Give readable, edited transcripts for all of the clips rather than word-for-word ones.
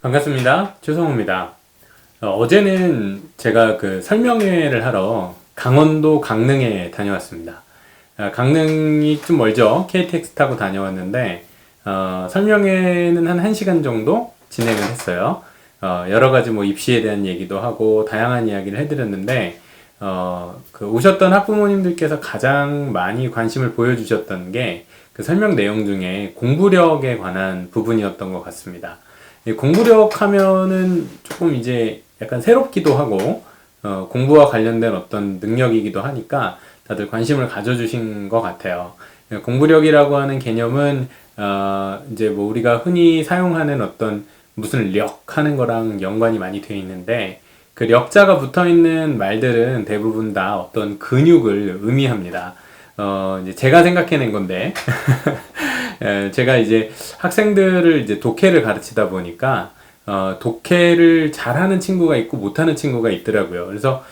반갑습니다. 최성호입니다. 어제는 제가 그 설명회를 하러 강원도 강릉에 다녀왔습니다. 강릉이 좀 멀죠? KTX 타고 다녀왔는데, 설명회는 한 1시간 정도 진행을 했어요. 여러 가지 뭐 입시에 대한 얘기도 하고, 다양한 이야기를 해드렸는데, 그 오셨던 학부모님들께서 가장 많이 관심을 보여주셨던 게 그 설명 내용 중에 공부력에 관한 부분이었던 것 같습니다. 공부력 하면은 조금 이제 약간 새롭기도 하고, 공부와 관련된 어떤 능력이기도 하니까 다들 관심을 가져주신 것 같아요. 공부력이라고 하는 개념은, 이제 뭐 우리가 흔히 사용하는 어떤 무슨 력 하는 거랑 연관이 많이 되어 있는데, 그 력자가 붙어 있는 말들은 대부분 다 어떤 근육을 의미합니다. 이제 제가 생각해낸 건데, 제가 이제 학생들을 이제 독해를 가르치다 보니까, 독해를 잘하는 친구가 있고 못하는 친구가 있더라고요. 그래서,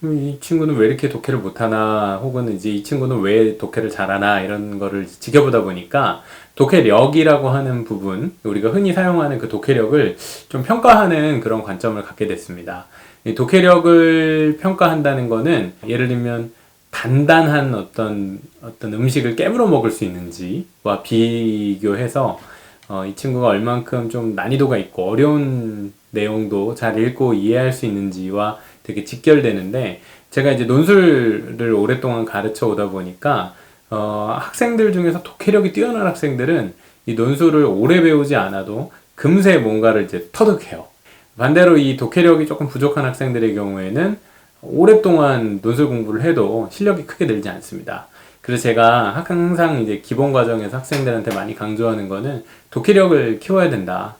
이 친구는 왜 이렇게 독해를 못하나, 혹은 이제 이 친구는 왜 독해를 잘하나, 이런 거를 지켜보다 보니까, 독해력이라고 하는 부분, 우리가 흔히 사용하는 그 독해력을 좀 평가하는 그런 관점을 갖게 됐습니다. 이 독해력을 평가한다는 거는, 예를 들면, 단단한 어떤 음식을 깨물어 먹을 수 있는지와 비교해서 이 친구가 얼만큼 좀 난이도가 있고 어려운 내용도 잘 읽고 이해할 수 있는지와 되게 직결되는데, 제가 이제 논술을 오랫동안 가르쳐 오다 보니까 학생들 중에서 독해력이 뛰어난 학생들은 이 논술을 오래 배우지 않아도 금세 뭔가를 이제 터득해요. 반대로 이 독해력이 조금 부족한 학생들의 경우에는 오랫동안 논술 공부를 해도 실력이 크게 늘지 않습니다. 그래서 제가 항상 이제 기본 과정에서 학생들한테 많이 강조하는 거는 독해력을 키워야 된다.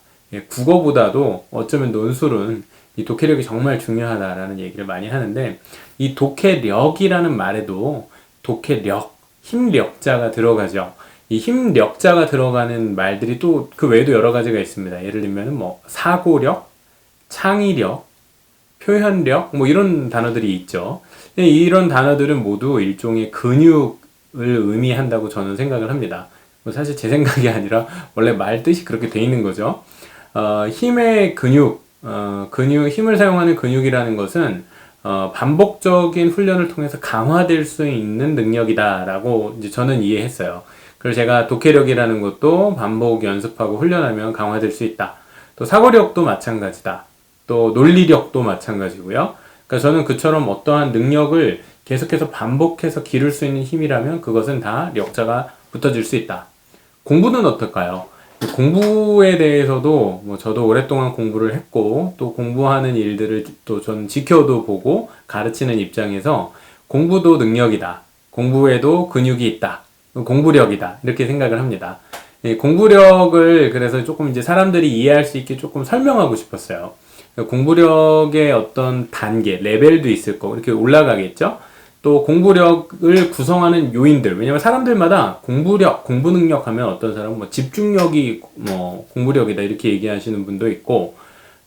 국어보다도 어쩌면 논술은 이 독해력이 정말 중요하다라는 얘기를 많이 하는데, 이 독해력이라는 말에도 독해력, 힘력자가 들어가죠. 이 힘력자가 들어가는 말들이 또 그 외에도 여러 가지가 있습니다. 예를 들면 뭐 사고력, 창의력, 표현력, 뭐 이런 단어들이 있죠. 이런 단어들은 모두 일종의 근육을 의미한다고 저는 생각을 합니다. 뭐 사실 제 생각이 아니라 원래 말 뜻이 그렇게 돼 있는 거죠. 힘의 근육, 힘을 사용하는 근육이라는 것은 반복적인 훈련을 통해서 강화될 수 있는 능력이다라고 이제 저는 이해했어요. 그래서 제가 독해력이라는 것도 반복 연습하고 훈련하면 강화될 수 있다. 또 사고력도 마찬가지다. 또 논리력도 마찬가지고요. 그러니까 저는 그처럼 어떠한 능력을 계속해서 반복해서 기를 수 있는 힘이라면 그것은 다 력자가 붙어질 수 있다. 공부는 어떨까요? 공부에 대해서도 뭐 저도 오랫동안 공부를 했고, 또 공부하는 일들을 또 저는 지켜도 보고 가르치는 입장에서 공부도 능력이다. 공부에도 근육이 있다. 공부력이다. 이렇게 생각을 합니다. 공부력을 그래서 조금 이제 사람들이 이해할 수 있게 조금 설명하고 싶었어요. 공부력의 어떤 단계, 레벨도 있을 거고, 이렇게 올라가겠죠? 또 공부력을 구성하는 요인들, 왜냐면 사람들마다 공부력, 공부 능력 하면 어떤 사람은 뭐 집중력이 뭐 공부력이다, 이렇게 얘기하시는 분도 있고,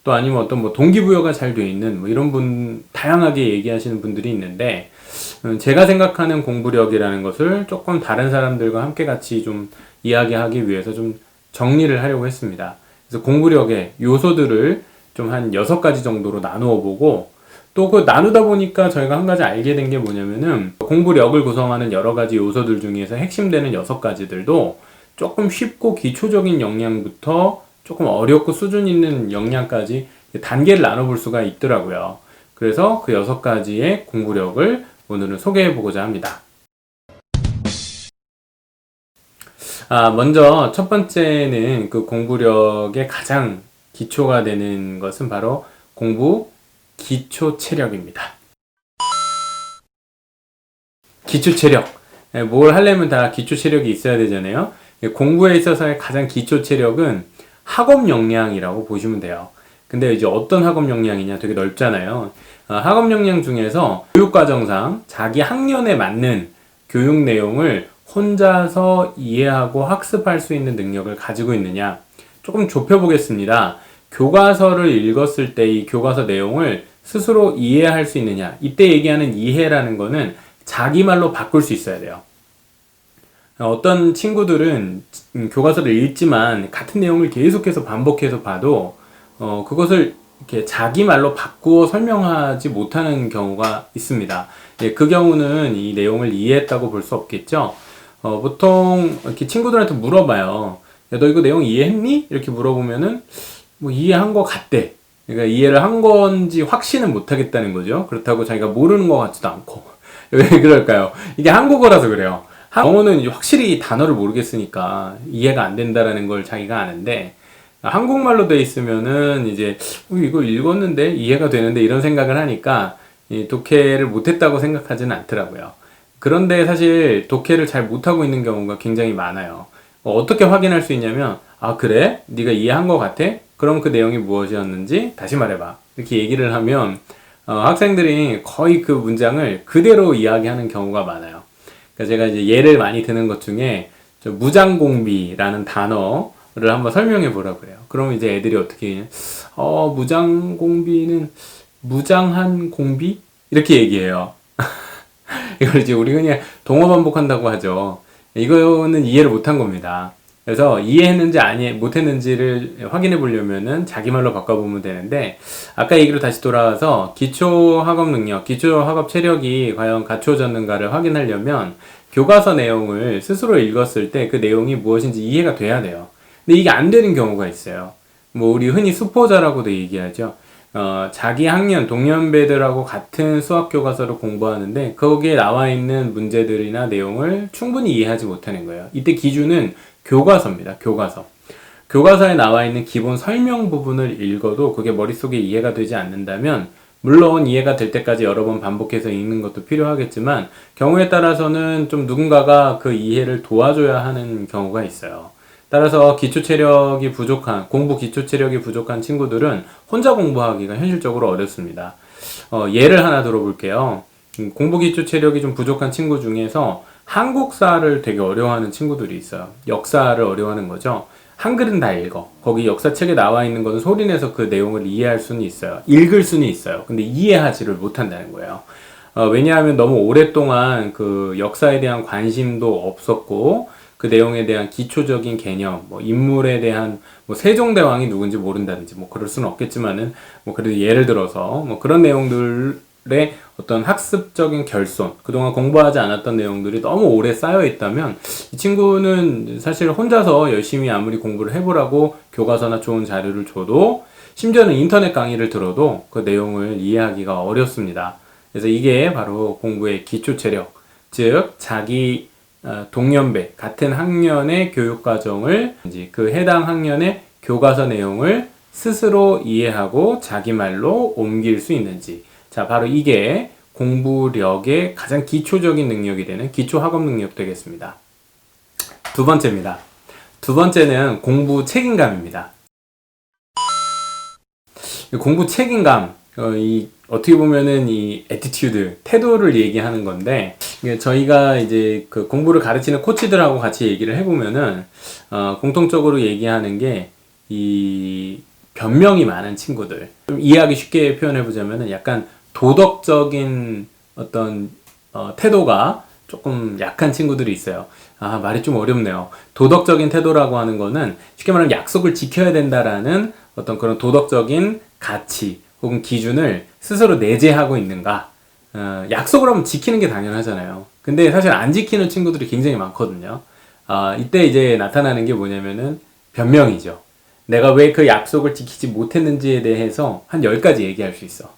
또 아니면 어떤 뭐 동기부여가 잘 돼 있는 뭐 이런 분, 다양하게 얘기하시는 분들이 있는데, 제가 생각하는 공부력이라는 것을 조금 다른 사람들과 함께 같이 좀 이야기하기 위해서 좀 정리를 하려고 했습니다. 그래서 공부력의 요소들을 좀 한 6가지 정도로 나누어 보고, 또 그 나누다 보니까 저희가 한 가지 알게 된 게 뭐냐면은, 공부력을 구성하는 여러 가지 요소들 중에서 핵심되는 6가지들도 조금 쉽고 기초적인 역량부터 조금 어렵고 수준 있는 역량까지 단계를 나눠볼 수가 있더라고요. 그래서 그 6가지의 공부력을 오늘은 소개해 보고자 합니다. 먼저 첫 번째는 그 공부력의 가장 기초가 되는 것은 바로 공부 기초 체력입니다. 기초 체력. 뭘 하려면 다 기초 체력이 있어야 되잖아요. 공부에 있어서의 가장 기초 체력은 학업 역량이라고 보시면 돼요. 근데 이제 어떤 학업 역량이냐 되게 넓잖아요. 학업 역량 중에서 교육과정상 자기 학년에 맞는 교육 내용을 혼자서 이해하고 학습할 수 있는 능력을 가지고 있느냐. 조금 좁혀보겠습니다. 교과서를 읽었을 때 이 교과서 내용을 스스로 이해할 수 있느냐. 이때 얘기하는 이해라는 거는 자기 말로 바꿀 수 있어야 돼요. 어떤 친구들은 교과서를 읽지만 같은 내용을 계속해서 반복해서 봐도 그것을 이렇게 자기 말로 바꾸어 설명하지 못하는 경우가 있습니다. 예, 그 경우는 이 내용을 이해했다고 볼 수 없겠죠. 보통 이렇게 친구들한테 물어봐요. 야, 너 이거 내용 이해했니? 이렇게 물어보면은 뭐 이해한 것 같대. 그러니까 이해를 한 건지 확신은 못 하겠다는 거죠. 그렇다고 자기가 모르는 것 같지도 않고. 왜 그럴까요? 이게 한국어라서 그래요. 영어는 확실히 단어를 모르겠으니까 이해가 안 된다라는 걸 자기가 아는데, 한국말로 돼 있으면은 이제 이거 읽었는데 이해가 되는데 이런 생각을 하니까 이 독해를 못했다고 생각하지는 않더라고요. 그런데 사실 독해를 잘 못하고 있는 경우가 굉장히 많아요. 어떻게 확인할 수 있냐면, 아 그래? 네가 이해한 것 같아? 그럼 그 내용이 무엇이었는지 다시 말해봐. 이렇게 얘기를 하면 학생들이 거의 그 문장을 그대로 이야기하는 경우가 많아요. 그러니까 제가 이제 예를 많이 드는 것 중에 무장공비라는 단어를 한번 설명해 보라고 그래요. 그러면 이제 애들이 어떻게 무장공비는 무장한 공비? 이렇게 얘기해요. 이걸 이제 우리 그냥 동어 반복한다고 하죠. 이거는 이해를 못한 겁니다. 그래서 이해했는지 못했는지를 확인해 보려면은 자기 말로 바꿔보면 되는데, 아까 얘기로 다시 돌아와서 기초 학업 능력, 기초 학업 체력이 과연 갖추어졌는가를 확인하려면 교과서 내용을 스스로 읽었을 때 그 내용이 무엇인지 이해가 돼야 돼요. 근데 이게 안 되는 경우가 있어요. 뭐 우리 흔히 수포자라고도 얘기하죠. 자기 학년, 동년배들하고 같은 수학 교과서를 공부하는데 거기에 나와 있는 문제들이나 내용을 충분히 이해하지 못하는 거예요. 이때 기준은 교과서입니다. 교과서. 교과서에 나와 있는 기본 설명 부분을 읽어도 그게 머릿속에 이해가 되지 않는다면, 물론 이해가 될 때까지 여러 번 반복해서 읽는 것도 필요하겠지만 경우에 따라서는 좀 누군가가 그 이해를 도와줘야 하는 경우가 있어요. 따라서 공부 기초 체력이 부족한 친구들은 혼자 공부하기가 현실적으로 어렵습니다. 예를 하나 들어볼게요. 공부 기초 체력이 좀 부족한 친구 중에서 한국사를 되게 어려워하는 친구들이 있어요. 역사를 어려워하는 거죠. 한글은 다 읽어. 거기 역사책에 나와 있는 것은 소리내서 그 내용을 이해할 수는 있어요. 읽을 수는 있어요. 근데 이해하지를 못한다는 거예요. 왜냐하면 너무 오랫동안 그 역사에 대한 관심도 없었고, 그 내용에 대한 기초적인 개념, 뭐 인물에 대한 뭐 세종대왕이 누군지 모른다든지 뭐 그럴 수는 없겠지만은, 뭐 그래도 예를 들어서 뭐 그런 내용들의 어떤 학습적인 결손, 그동안 공부하지 않았던 내용들이 너무 오래 쌓여 있다면 이 친구는 사실 혼자서 열심히 아무리 공부를 해보라고 교과서나 좋은 자료를 줘도, 심지어는 인터넷 강의를 들어도 그 내용을 이해하기가 어렵습니다. 그래서 이게 바로 공부의 기초 체력, 즉 자기 동년배, 같은 학년의 교육과정을 그 해당 학년의 교과서 내용을 스스로 이해하고 자기 말로 옮길 수 있는지, 자 바로 이게 공부력의 가장 기초적인 능력이 되는 기초 학업 능력 되겠습니다. 두 번째입니다. 두 번째는 공부 책임감입니다. 공부 책임감, 어떻게 보면은 이 애티튜드, 태도를 얘기하는 건데, 저희가 이제 그 공부를 가르치는 코치들하고 같이 얘기를 해보면은, 공통적으로 얘기하는 게, 이 변명이 많은 친구들. 좀 이해하기 쉽게 표현해보자면은 약간 도덕적인 어떤, 태도가 조금 약한 친구들이 있어요. 아, 말이 좀 어렵네요. 도덕적인 태도라고 하는 거는 쉽게 말하면 약속을 지켜야 된다라는 어떤 그런 도덕적인 가치 혹은 기준을 스스로 내재하고 있는가. 약속을 하면 지키는 게 당연하잖아요. 근데 사실 안 지키는 친구들이 굉장히 많거든요. 이때 이제 나타나는 게 뭐냐면은 변명이죠. 내가 왜 그 약속을 지키지 못했는지에 대해서 한 10가지 얘기할 수 있어.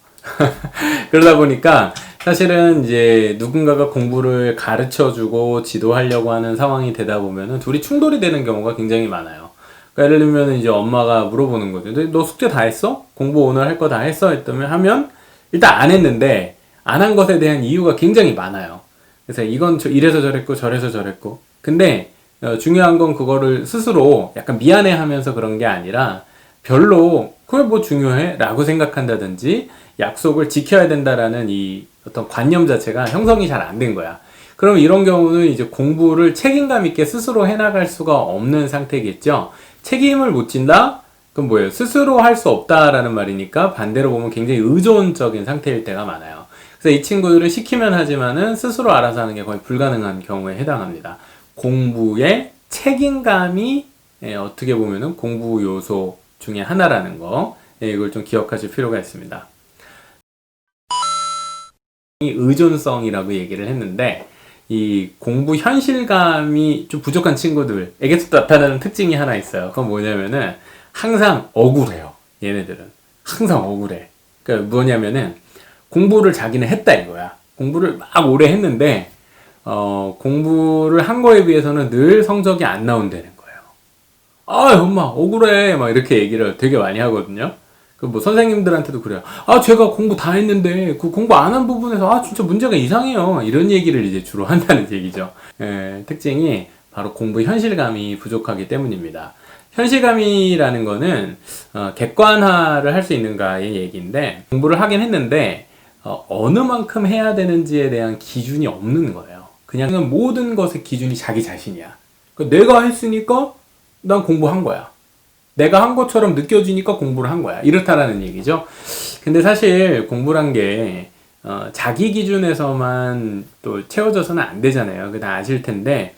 그러다 보니까 사실은 이제 누군가가 공부를 가르쳐주고 지도하려고 하는 상황이 되다 보면은 둘이 충돌이 되는 경우가 굉장히 많아요. 그러니까 예를 들면 이제 엄마가 물어보는 거죠. 너 숙제 다 했어? 공부 오늘 할 거 다 했어? 했다면 하면 일단 안 했는데 안 한 것에 대한 이유가 굉장히 많아요. 그래서 이건 이래서 저랬고 저래서 저랬고. 근데 중요한 건 그거를 스스로 약간 미안해 하면서 그런 게 아니라 별로 그게 뭐 중요해? 라고 생각한다든지 약속을 지켜야 된다라는 이 어떤 관념 자체가 형성이 잘 안 된 거야. 그럼 이런 경우는 이제 공부를 책임감 있게 스스로 해나갈 수가 없는 상태겠죠. 책임을 못 진다? 그럼 뭐예요? 스스로 할 수 없다라는 말이니까 반대로 보면 굉장히 의존적인 상태일 때가 많아요. 그래서 이 친구들은 시키면 하지만은 스스로 알아서 하는 게 거의 불가능한 경우에 해당합니다. 공부의 책임감이 어떻게 보면은 공부 요소 중에 하나라는 거 이걸 좀 기억하실 필요가 있습니다. 이 의존성이라고 얘기를 했는데, 이 공부 현실감이 좀 부족한 친구들에게 또 나타나는 특징이 하나 있어요. 그건 뭐냐면은 항상 억울해요. 얘네들은 항상 억울해. 그러니까 뭐냐면은 공부를 자기는 했다 이거야. 공부를 막 오래 했는데 공부를 한 거에 비해서는 늘 성적이 안 나온다는 거예요. 아, 엄마 억울해 막 이렇게 얘기를 되게 많이 하거든요. 그 뭐 선생님들한테도 그래요. 아, 제가 공부 다 했는데 그 공부 안 한 부분에서 진짜 문제가 이상해요. 이런 얘기를 이제 주로 한다는 얘기죠. 특징이 바로 공부 현실감이 부족하기 때문입니다. 현실감이라는 거는 객관화를 할 수 있는가의 얘기인데, 공부를 하긴 했는데 어느 만큼 해야 되는지에 대한 기준이 없는 거예요. 그냥 모든 것의 기준이 자기 자신이야. 그러니까 내가 했으니까 난 공부한 거야. 내가 한 것처럼 느껴지니까 공부를 한 거야. 이렇다라는 얘기죠. 근데 사실 공부란 게 자기 기준에서만 또 채워져서는 안 되잖아요. 그거 다 아실 텐데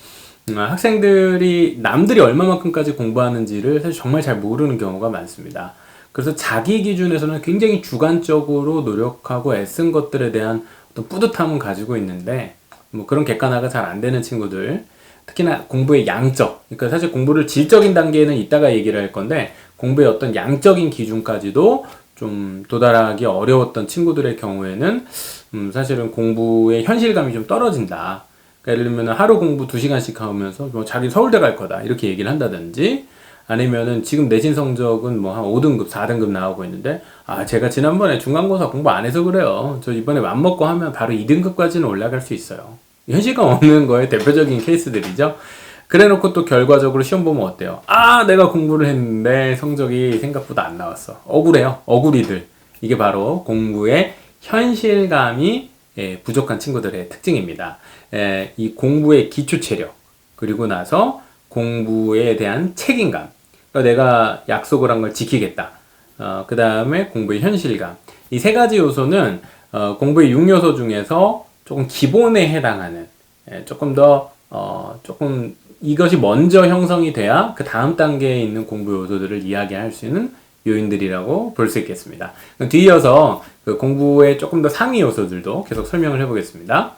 학생들이 남들이 얼마만큼까지 공부하는지를 사실 정말 잘 모르는 경우가 많습니다. 그래서 자기 기준에서는 굉장히 주관적으로 노력하고 애쓴 것들에 대한 어떤 뿌듯함은 가지고 있는데, 뭐 그런 객관화가 잘 안 되는 친구들, 특히나 공부의 양적, 그러니까 사실 공부를 질적인 단계에는 이따가 얘기를 할 건데, 공부의 어떤 양적인 기준까지도 좀 도달하기 어려웠던 친구들의 경우에는 사실은 공부의 현실감이 좀 떨어진다. 그러니까 예를 들면 하루 공부 2시간씩 하면서 뭐 자기 서울대 갈 거다 이렇게 얘기를 한다든지, 아니면은 지금 내신 성적은 뭐 한 5등급, 4등급 나오고 있는데, 제가 지난번에 중간고사 공부 안 해서 그래요. 저 이번에 맘먹고 하면 바로 2등급까지는 올라갈 수 있어요. 현실감 없는 거에 대표적인 케이스들이죠. 그래 놓고 또 결과적으로 시험 보면 어때요? 내가 공부를 했는데 성적이 생각보다 안 나왔어. 억울해요. 억울이들. 이게 바로 공부의 현실감이 부족한 친구들의 특징입니다. 이 공부의 기초 체력, 그리고 나서 공부에 대한 책임감. 그러니까 내가 약속을 한 걸 지키겠다. 그 다음에 공부의 현실감. 이 세 가지 요소는 공부의 6요소 중에서 조금 기본에 해당하는, 조금 더 조금 이것이 먼저 형성이 돼야 그 다음 단계에 있는 공부 요소들을 이야기할 수 있는 요인들이라고 볼 수 있겠습니다. 뒤이어서 그 공부의 조금 더 상위 요소들도 계속 설명을 해보겠습니다.